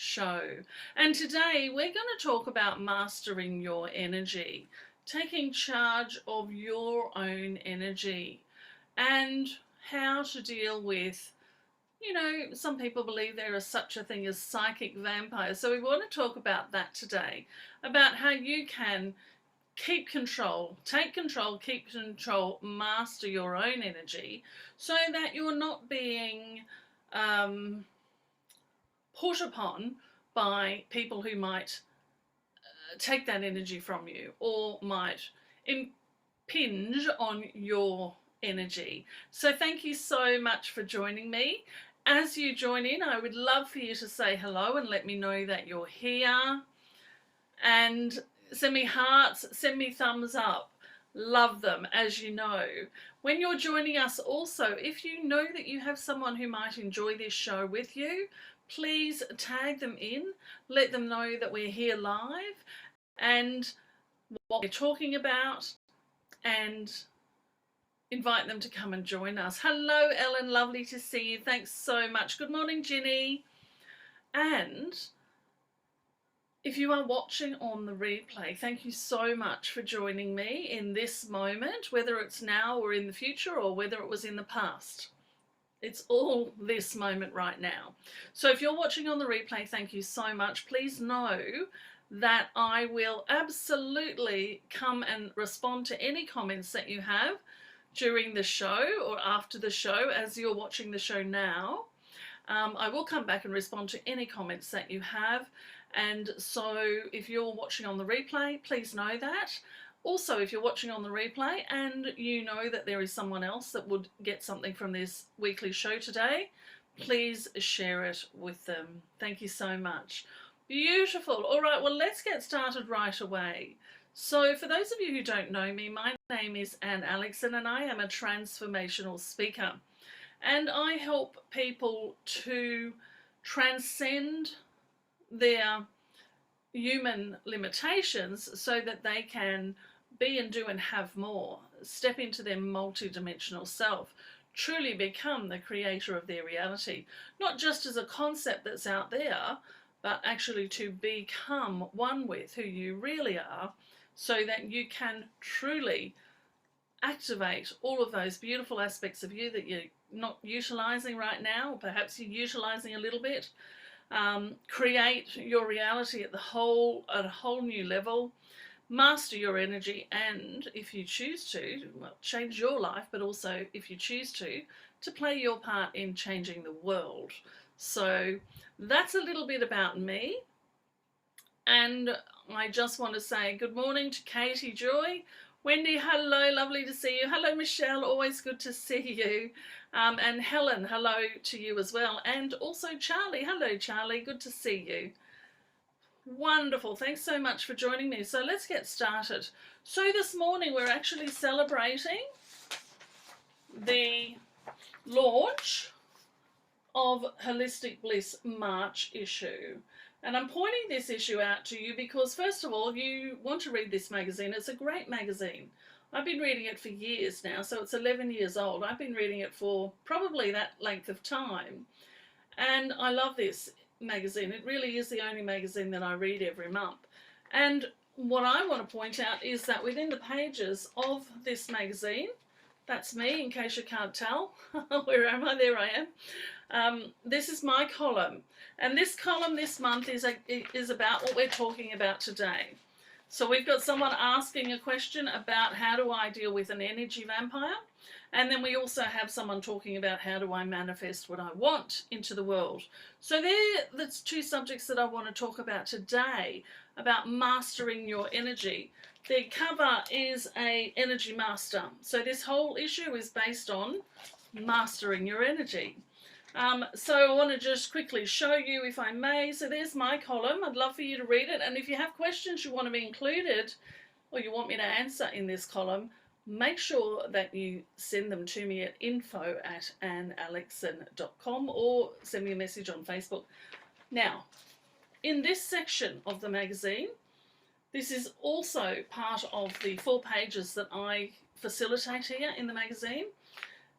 show. And today we're going to talk about mastering your energy, taking charge of your own energy, and how to deal with, some people believe there is such a thing as psychic vampires. So we want to talk about that today, about how you can keep control, take control, keep control, master your own energy so that you're not being put upon by people who might take that energy from you or might impinge on your energy. So thank you so much for joining me. As you join in, I would love for you to say hello and let me know that you're here, and send me hearts, send me thumbs up. Love them, as you know. When you're joining us also, if you know that you have someone who might enjoy this show with you, please tag them in, let them know that we're here live and what we're talking about, and invite them to come and join us. Hello, Ellen, lovely to see you. Thanks so much. Good morning, Ginny. And if you are watching on the replay, thank you so much for joining me in this moment, whether it's now or in the future or whether it was in the past. It's all this moment right now. So if you're watching on the replay, thank you so much. Please know that I will absolutely come and respond to any comments that you have during the show or after the show. As you're watching the show now, I will come back and respond to any comments that you have. And so if you're watching on the replay, please know that. Also, if you're watching on the replay and you know that there is someone else that would get something from this weekly show today, please share it with them. Thank you so much. Beautiful. All right, well, let's get started right away. So for those of you who don't know me, my name is Anne Aleckson and I am a transformational speaker. And I help people to transcend their human limitations so that they can be and do and have more, step into their multidimensional self, truly become the creator of their reality, not just as a concept that's out there, but actually to become one with who you really are so that you can truly activate all of those beautiful aspects of you that you're not utilizing right now, or perhaps you're utilizing a little bit. Create your reality at a whole new level, master your energy, and if you choose to, well, change your life, but also if you choose to play your part in changing the world. So that's a little bit about me. And I just want to say good morning to Katie Joy. Wendy, hello, lovely to see you. Hello, Michelle, always good to see you. And Helen, hello to you as well. And also Charlie, hello, Charlie, good to see you. Wonderful, thanks so much for joining me. So let's get started. So this morning we're actually celebrating the launch of Holistic Bliss March issue. And I'm pointing this issue out to you because, first of all, you want to read this magazine. It's a great magazine. I've been reading it for years now, so it's 11 years old. I've been reading it for probably that length of time. And I love this magazine. It really is the only magazine that I read every month. And what I want to point out is that within the pages of this magazine, that's me, in case you can't tell. Where am I? There I am. This is my column. And this column this month is about what we're talking about today. So we've got someone asking a question about how do I deal with an energy vampire? And then we also have someone talking about how do I manifest what I want into the world. So that's two subjects that I want to talk about today, about mastering your energy. The cover is a energy master. So this whole issue is based on mastering your energy. So I want to just quickly show you, if I may. So there's my column. I'd love for you to read it. And if you have questions you want to be included or you want me to answer in this column, make sure that you send them to me at info@annealeckson.com or send me a message on Facebook. Now, in this section of the magazine, this is also part of the 4 pages that I facilitate here in the magazine.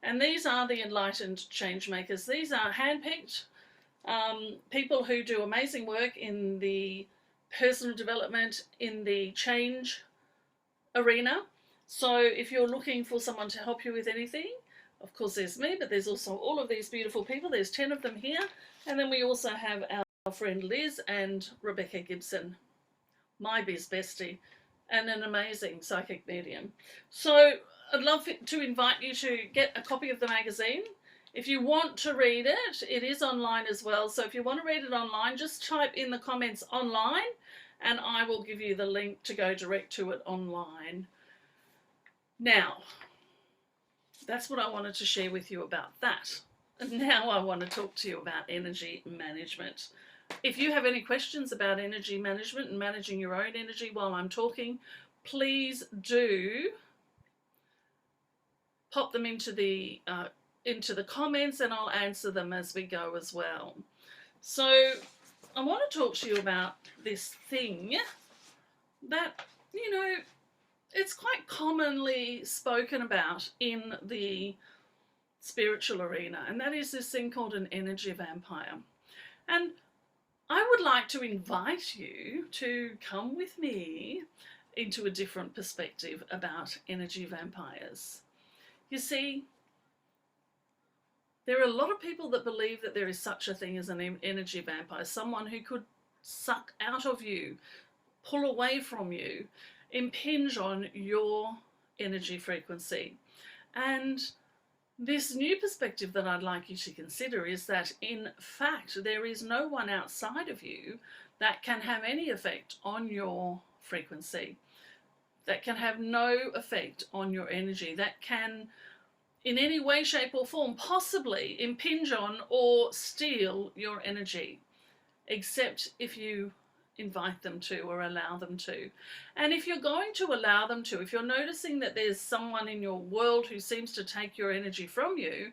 And these are the Enlightened Changemakers. These are handpicked people who do amazing work in the personal development, in the change arena. So if you're looking for someone to help you with anything, of course there's me, but there's also all of these beautiful people. There's 10 of them here. And then we also have our friend Liz and Rebecca Gibson, my biz bestie, and an amazing psychic medium. So I'd love to invite you to get a copy of the magazine. If you want to read it, it is online as well. So if you want to read it online, just type in the comments online and I will give you the link to go direct to it online. Now, that's what I wanted to share with you about that. And now I want to talk to you about energy management. If you have any questions about energy management and managing your own energy while I'm talking, please do pop them into the comments and I'll answer them as we go as well. So I want to talk to you about this thing that, you know, it's quite commonly spoken about in the spiritual arena, and that is this thing called an energy vampire. And I would like to invite you to come with me into a different perspective about energy vampires. You see, there are a lot of people that believe that there is such a thing as an energy vampire, someone who could suck out of you, pull away from you, impinge on your energy frequency. And this new perspective that I'd like you to consider is that, in fact, there is no one outside of you that can have any effect on your frequency, that can have no effect on your energy, that can in any way, shape or form possibly impinge on or steal your energy, except if you invite them to or allow them to. And if you're going to allow them to, if you're noticing that there's someone in your world who seems to take your energy from you,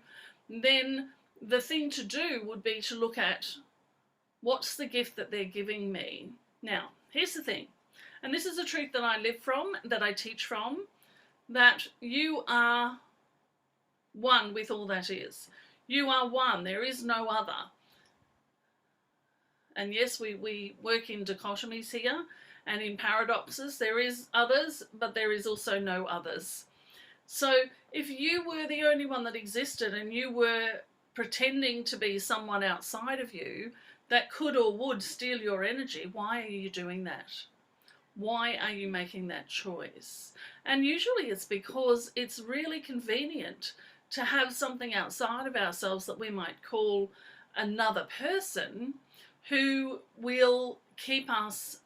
then the thing to do would be to look at, what's the gift that they're giving me? Now, here's the thing, and this is a truth that I live from, that I teach from, that you are one with all that is. You are one, there is no other. And yes, we work in dichotomies here and in paradoxes. There is others, but there is also no others. So if you were the only one that existed and you were pretending to be someone outside of you that could or would steal your energy, why are you doing that? Why are you making that choice? And usually it's because it's really convenient to have something outside of ourselves that we might call another person who will keep us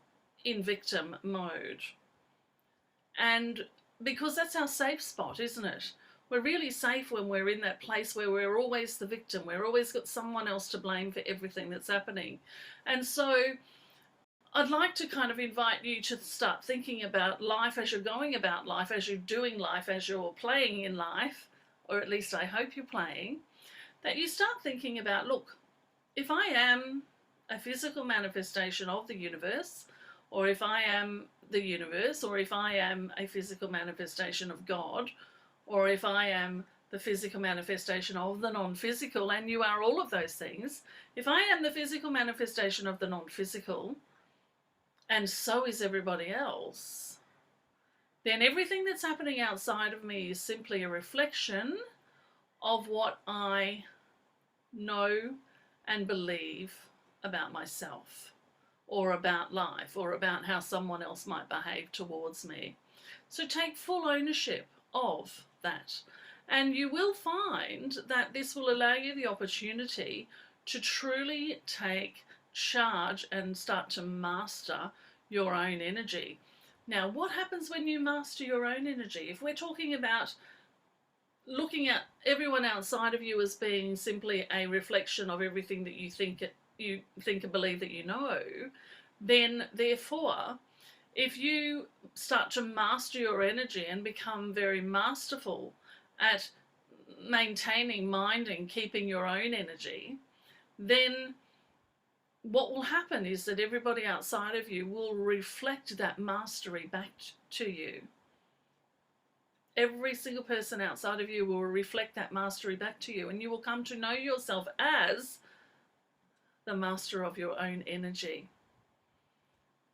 in victim mode. And because that's our safe spot, isn't it? We're really safe when we're in that place where we're always the victim. We're always got someone else to blame for everything that's happening. And so I'd like to kind of invite you to start thinking about life as you're going about life, as you're doing life, as you're playing in life, or at least I hope you're playing, that you start thinking about, look, if I am a physical manifestation of the universe, or if I am the universe, or if I am a physical manifestation of God, or if I am the physical manifestation of the non-physical, and you are all of those things, if I am the physical manifestation of the non-physical, and so is everybody else, then everything that's happening outside of me is simply a reflection of what I know and believe about myself, or about life, or about how someone else might behave towards me. So take full ownership of that. And you will find that this will allow you the opportunity to truly take charge and start to master your own energy. Now, what happens when you master your own energy? If we're talking about looking at everyone outside of you as being simply a reflection of everything that you think and believe that you know, then therefore, if you start to master your energy and become very masterful at maintaining, minding, keeping your own energy, then what will happen is that everybody outside of you will reflect that mastery back to you. Every single person outside of you will reflect that mastery back to you, and you will come to know yourself as the master of your own energy.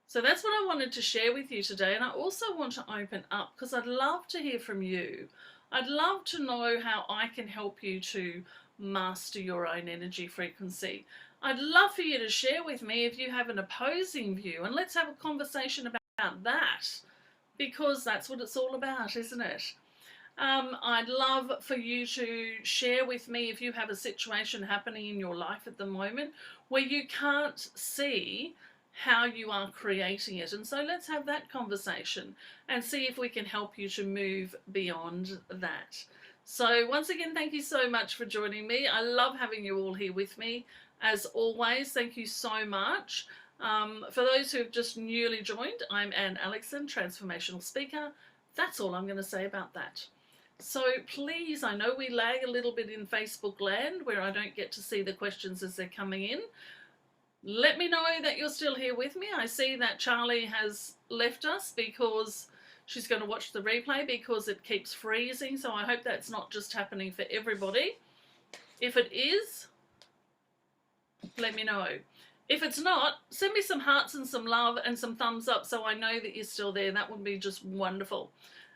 So that's what I wanted to share with you today. And I also want to open up because I'd love to hear from you. I'd love to know how I can help you to master your own energy frequency. I'd love for you to share with me if you have an opposing view, and let's have a conversation about that, because that's what it's all about, isn't it? I'd love for you to share with me if you have a situation happening in your life at the moment where you can't see how you are creating it. And so let's have that conversation and see if we can help you to move beyond that. So once again, thank you so much for joining me. I love having you all here with me. As always, thank you so much. For those who have just newly joined, I'm Anne Aleckson, transformational speaker. That's all I'm going to say about that. So please, I know we lag a little bit in Facebook land where I don't get to see the questions as they're coming in. Let me know that you're still here with me. I see that Charlie has left us because she's going to watch the replay because it keeps freezing. So I hope that's not just happening for everybody. If it is, let me know. If it's not, send me some hearts and some love and some thumbs up so I know that you're still there. That would be just wonderful.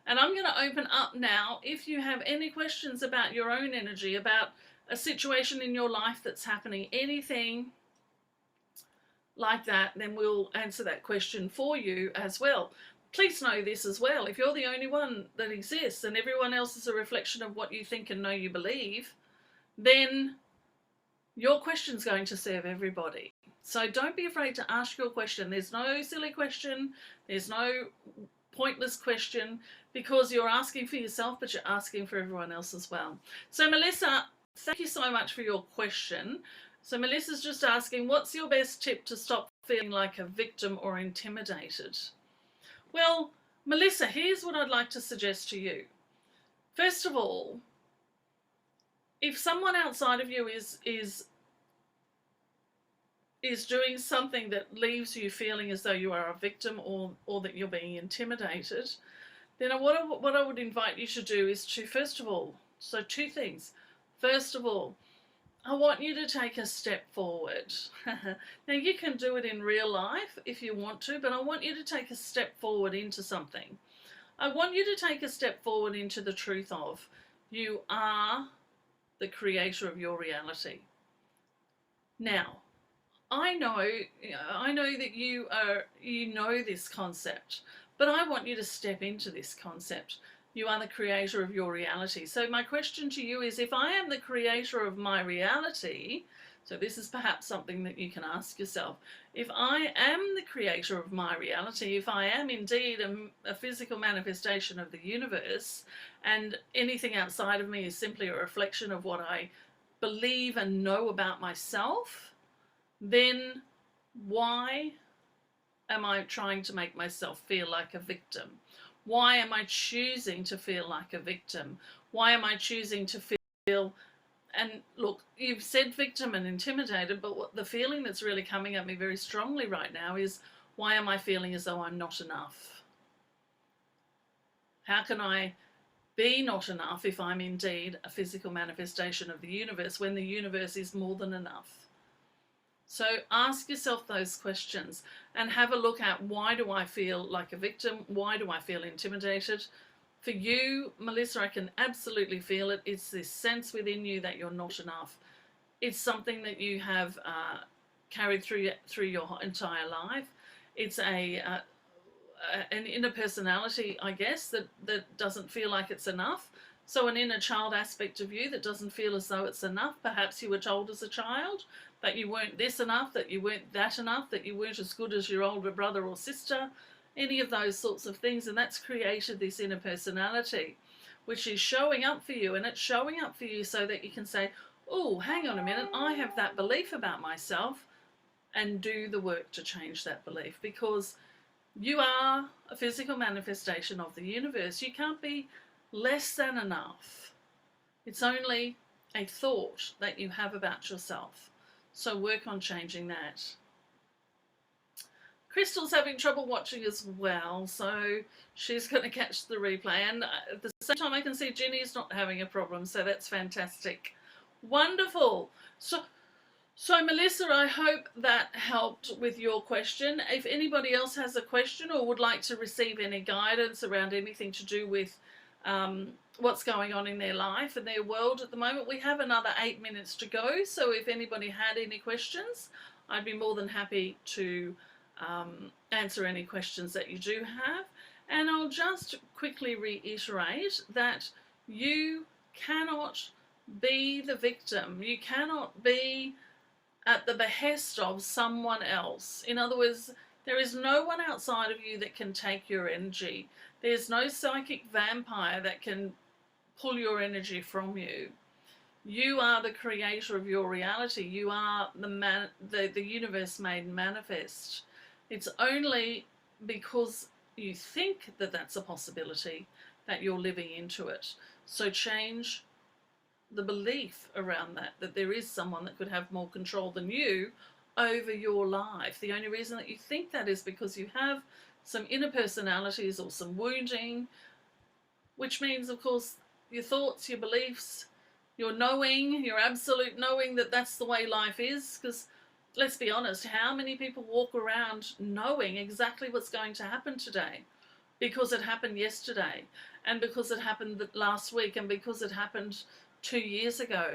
And I'm going to open up now. If you have any questions about your own energy, about a situation in your life that's happening, anything like that, then we'll answer that question for you as well. Please know this as well. If you're the only one that exists and everyone else is a reflection of what you think and know you believe, then your question's going to serve everybody. So don't be afraid to ask your question. There's no silly question. There's no pointless question, because you're asking for yourself, but you're asking for everyone else as well. So Melissa, thank you so much for your question. So Melissa's just asking, what's your best tip to stop feeling like a victim or intimidated? Well, Melissa, here's what I'd like to suggest to you. First of all, if someone outside of you is doing something that leaves you feeling as though you are a victim or that you're being intimidated, then what I would invite you to do is to, first of all, so two things. First of all, I want you to take a step forward. Now, you can do it in real life if you want to, but I want you to take a step forward into something. I want you to take a step forward into the truth of you are the creator of your reality. Now, I know that you know this concept, but I want you to step into this concept. You are the creator of your reality. So my question to you is, if I am the creator of my reality, so this is perhaps something that you can ask yourself, if I am the creator of my reality, if I am indeed a physical manifestation of the universe, and anything outside of me is simply a reflection of what I believe and know about myself, then why am I trying to make myself feel like a victim? Why am I choosing to feel like a victim? Why am I choosing to feel, and look, you've said victim and intimidated, but what the feeling that's really coming at me very strongly right now is, why am I feeling as though I'm not enough? How can I be not enough if I'm indeed a physical manifestation of the universe, when the universe is more than enough? So ask yourself those questions and have a look at, why do I feel like a victim? Why do I feel intimidated? For you, Melissa, I can absolutely feel it. It's this sense within you that you're not enough. It's something that you have carried through your entire life. It's an inner personality, I guess, that doesn't feel like it's enough. So an inner child aspect of you that doesn't feel as though it's enough. Perhaps you were told as a child that you weren't this enough, that you weren't that enough, that you weren't as good as your older brother or sister, any of those sorts of things. And that's created this inner personality, which is showing up for you. And it's showing up for you so that you can say, oh, hang on a minute, I have that belief about myself, and do the work to change that belief, because you are a physical manifestation of the universe. You can't be less than enough. It's only a thought that you have about yourself. So work on changing that. Crystal's having trouble watching as well, so she's going to catch the replay. And at the same time, I can see Ginny's not having a problem, so that's fantastic. Wonderful. So So Melissa, I hope that helped with your question. If anybody else has a question or would like to receive any guidance around anything to do with what's going on in their life and their world at the moment, we have another 8 minutes to go. So if anybody had any questions, I'd be more than happy to answer any questions that you do have. And I'll just quickly reiterate that you cannot be the victim. You cannot be at the behest of someone else. In other words, there is no one outside of you that can take your energy. There's no psychic vampire that can pull your energy from you. You are the creator of your reality. You are the universe made manifest. It's only because you think that that's a possibility that you're living into it. So change the belief around that there is someone that could have more control than you over your life. The only reason that you think that is because you have some inner personalities or some wounding, which means, of course, your thoughts, your beliefs, your knowing, your absolute knowing that that's the way life is. Because let's be honest, how many people walk around knowing exactly what's going to happen today? Because it happened yesterday, and because it happened last week, and because it happened 2 years ago.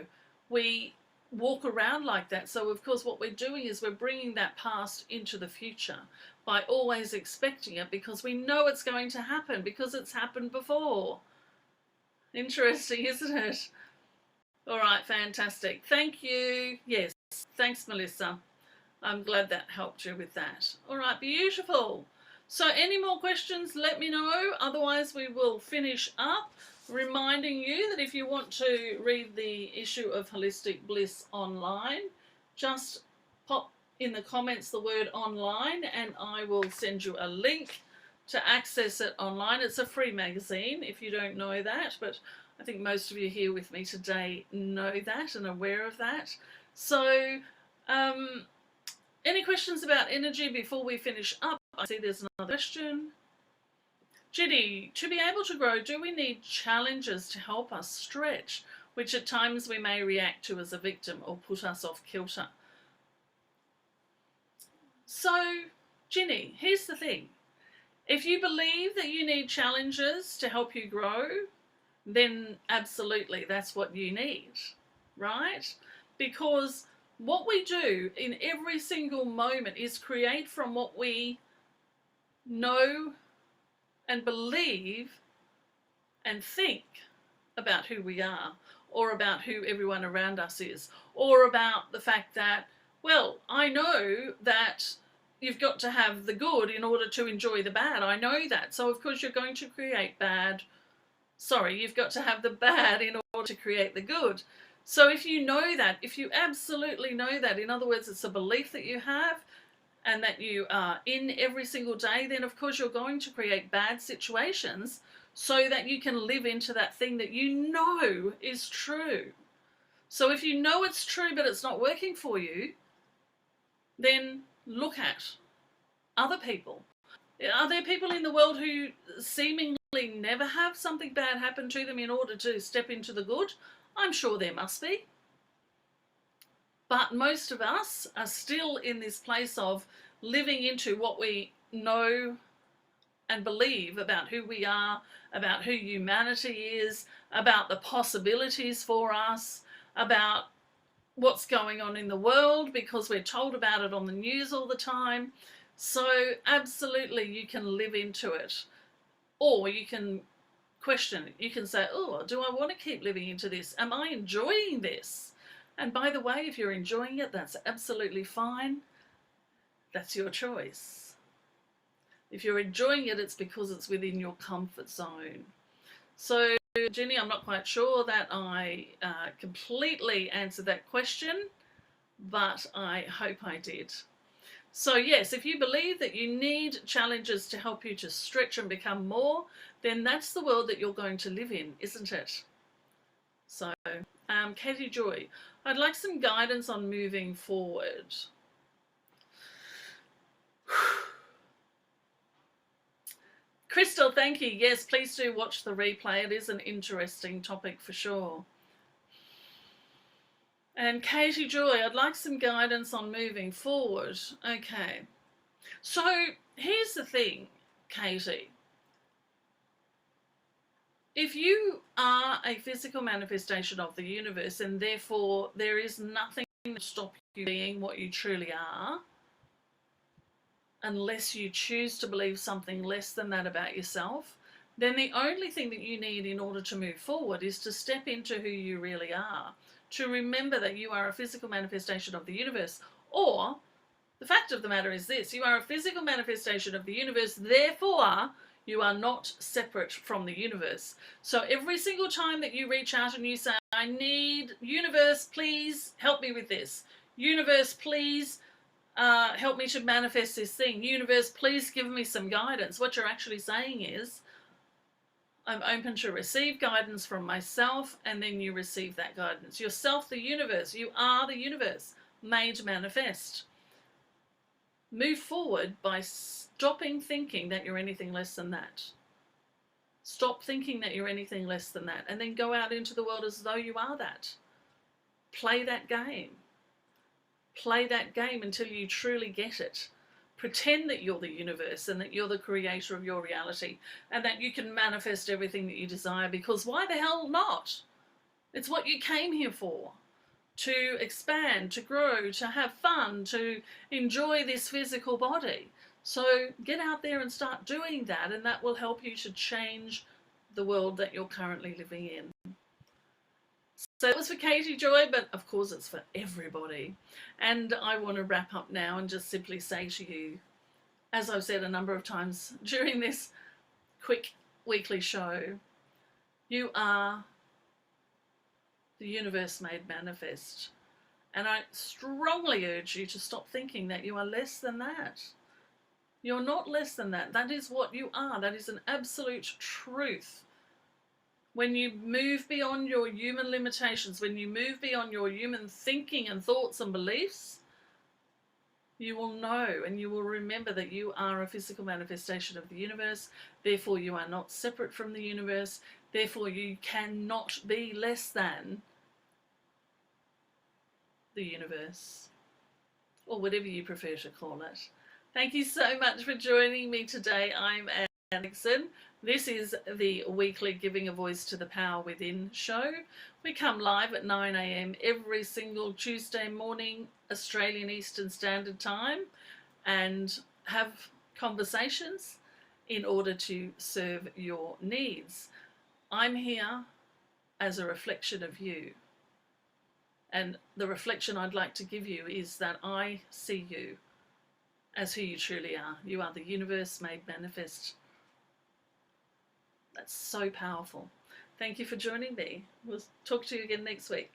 We walk around like that. So of course what we're doing is we're bringing that past into the future by always expecting it, because we know it's going to happen, because it's happened before. Interesting, isn't it? All right, fantastic. Thank you. Yes, thanks, Melissa. I'm glad that helped you with that. All right, beautiful. So any more questions, let me know. Otherwise, we will finish up, reminding you that if you want to read the issue of Holistic Bliss online, just pop in the comments the word online and I will send you a link to access it online. It's a free magazine if you don't know that, but I think most of you here with me today know that and aware of that. So any questions about energy before we finish up? I see there's another question. Ginny, to be able to grow, do we need challenges to help us stretch, which at times we may react to as a victim or put us off kilter? So, Ginny, here's the thing. If you believe that you need challenges to help you grow, then absolutely that's what you need, right? Because what we do in every single moment is create from what we know and believe and think about who we are, or about who everyone around us is, or about the fact that, well, I know that you've got to have the good in order to enjoy the bad. I know that. So of course you're going to create bad. Sorry, you've got to have the bad in order to create the good. So if you know that, if you absolutely know that, in other words, it's a belief that you have and that you are in every single day, then of course you're going to create bad situations so that you can live into that thing that you know is true. So if you know it's true but it's not working for you, then look at other people. Are there people in the world who seemingly never have something bad happen to them in order to step into the good? I'm sure there must be. But most of us are still in this place of living into what we know and believe about who we are, about who humanity is, about the possibilities for us, about what's going on in the world, because we're told about it on the news all the time. So absolutely you can live into it, or you can question it. You can say, oh, do I want to keep living into this? Am I enjoying this? And by the way, if you're enjoying it, that's absolutely fine. That's your choice. If you're enjoying it, it's because it's within your comfort zone. So, Jenny, I'm not quite sure that I completely answered that question, but I hope I did. So yes, if you believe that you need challenges to help you to stretch and become more, then that's the world that you're going to live in, isn't it? So, Katie Joy, I'd like some guidance on moving forward. Crystal, thank you. Yes, please do watch the replay. It is an interesting topic for sure. And Katie Joy, I'd like some guidance on moving forward. Okay. So here's the thing, Katie. If you are a physical manifestation of the universe, and therefore there is nothing to stop you being what you truly are, unless you choose to believe something less than that about yourself, then the only thing that you need in order to move forward is to step into who you really are, to remember that you are a physical manifestation of the universe. Or the fact of the matter is this: you are a physical manifestation of the universe, therefore you are not separate from the universe. So every single time that you reach out and you say, I need, universe, please help me with this. Universe, please help me to manifest this thing. Universe, please give me some guidance. What you're actually saying is, I'm open to receive guidance from myself, and then you receive that guidance. Yourself, the universe. You are the universe made manifest. Move forward by stopping thinking that you're anything less than that. Stop thinking that you're anything less than that, and then go out into the world as though you are that. Play that game. Play that game until you truly get it. Pretend that you're the universe and that you're the creator of your reality and that you can manifest everything that you desire, because why the hell not? It's what you came here for. To expand, to grow, to have fun, to enjoy this physical body. So get out there and start doing that, and that will help you to change the world that you're currently living in. So that was for Katie Joy, but of course it's for everybody. And I want to wrap up now and just simply say to you, as I've said a number of times during this quick weekly show, you are the universe made manifest. And I strongly urge you to stop thinking that you are less than that. You're not less than that. That is what you are. That is an absolute truth. When you move beyond your human limitations, when you move beyond your human thinking and thoughts and beliefs, you will know and you will remember that you are a physical manifestation of the universe. Therefore, you are not separate from the universe. Therefore, you cannot be less than the universe, or whatever you prefer to call it. Thank you so much for joining me today. I'm Anne Aleckson. This is the weekly Giving a Voice to the Power Within show. We come live at 9 a.m. every single Tuesday morning, Australian Eastern Standard Time, and have conversations in order to serve your needs. I'm here as a reflection of you. And the reflection I'd like to give you is that I see you as who you truly are. You are the universe made manifest. That's so powerful. Thank you for joining me. We'll talk to you again next week.